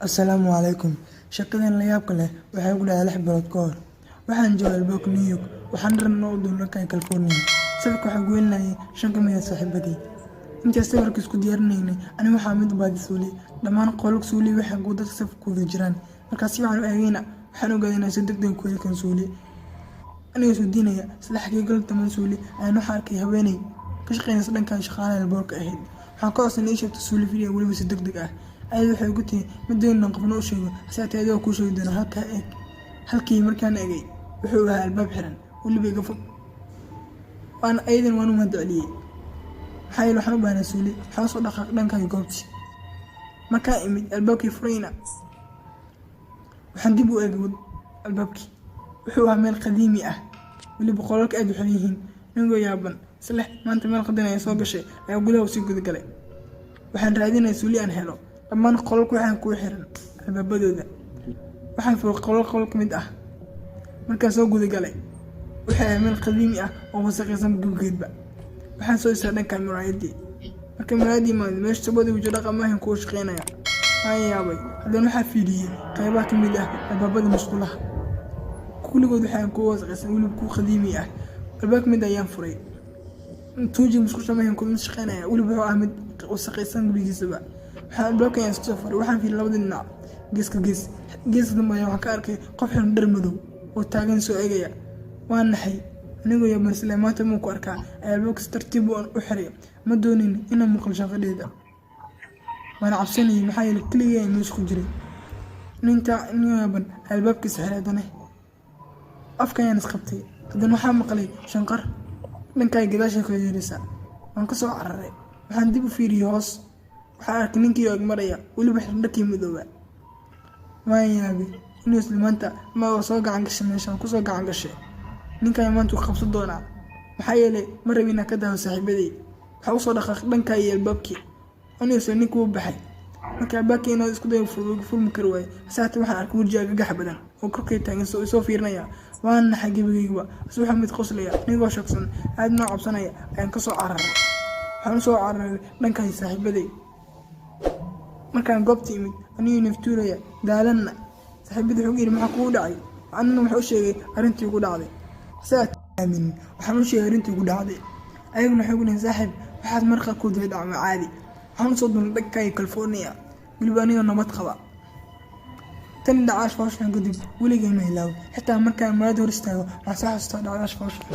Asalaamu calaykum. Shaqadan la yaabka leh waxay ku dhacday 6 bilood ka hor. Waxaan joogay Elbow, New York. Waxaan rabnay u duulnaa California. Sawirka waxaa goynayay 5 ka mid ah saaxiibadii. Intii sawirka isku diyaarinaynay, aniga waxaa mid baadi suuli. Dhammaan qolka suuli waxay ku dadka saf ku jiraan. Markaas si waxaan u eegayna, waxaan ogaaday inay si degdeg ku yeekan suuli. Aniga soo diinaya isla xaqiiqada taman suuli ayaan waxa arkay haweeney ka shaqeynaysa dhanka shaqaalaha Elbow ka ahayd. Waxaan ka codsanay sheegto suuli fiiriya waliba si degdeg ah. Ayadu waxay ugu tiri midayna qofna u sheego asaatayda ku sheegi doona halka eeg halkii markaan eegay wuxuu ahaa albaab xiran waliba iga fog waan aydan waanu madcaliyay waxay waxaan u baahnaa suuli waxaan soo dhaqaaq dhanka goobti markaan imid albaabkii furayna waxaan dib u eegay albaabkii wuxuu ahaa meel qadiimi ah waliba qolalka aad u xiran yihiin ningo yaaban isla maanta meel qadiimi ay soo gashay ayaa gudaha si guud galay waxaan raadinay suuli aan helo dhammaan qolku waxaan ku xiran albaabadooda waxaan furo qol ka mid ah markaan soo guda galay waxay meel qadiimi ah oo wasaqaysan gubgeedba waxaan soo isla dhanka muraayadii marka muraayadii ma meesha sababta wajah dhaqamahan ku shaqeynaya aan yaabay haddana waxaa fiiriyay qaybaha ka mid ah albaabada musqulaha kulligood waxaan ku wasaqaysan waliba ku qadiimi ah albaab mid ayaan furay tuuji musqusha ma ku shaqeynaya waliba wuxuu mid wasaqaysan gubgiisaba waxaan albaabkan isku safar waxaan fiirin labada dhinac geeska dambe waxaan ka arkay qof xiran dhar madow oo taagan soo eegaya waan naxay anigoo yaaban isla maanta ma ku arkaa albaabka tartiib u xiray ma doonin inaan maqal shaqadeeda waan cabsanayay maxaa yeelay kaliya meesha ku jiray ninta yaaban albaabka saxeedana afkayaan isqabtay haddana waxaan maqlay shanqar dhankay gadaasha ka yeeraysa waan ka soo cararay waxaan dib u fiiriyay hoos waxaan arkay ninkii oo maraya waliba dharkii madooba waan yaabay inuu isla maanta ma soo gacan gashay meeshaan ku soo gacan gashay ninkan maanta uu qabsan doonaa maxaa yeelay ma rabin inaan ka daawo saaxiibadii waxa uu soo dhaqaaq dhanka albaabkii anigoo soo ninkuu baxay marka albaabkii inuu isku dayo furmi karo waay saata waxaan arkay wajiga gagax badan oo korkay taagan soo fiirinaya waan naxay gabagayba waxa mid qoslaya nigoo shaqsan aad ma cabsanaya ayaan ka soo cararay waxaan soo cararay dhanka saaxiibadii markaan goobta imid anigoo naftuuraya daalanna saaxiibadii wuxuu yiri maxaa kugu dhacay anna wuxuu sheegay arintii ugu dhacday saat aamin waxaan u sheegay arintii ugu dhacday ayaguna wuxuu yiri saaxiib waxaad markaa ku dayday dhacmo caadi waxaan soo doonay dhanka California waliba aniga nabad qaba tan dhacaash fawshan gudub waligeena ilaaw xitaa markaan maad hor istaago waxaan soo xasuustaa dhacaash fawshan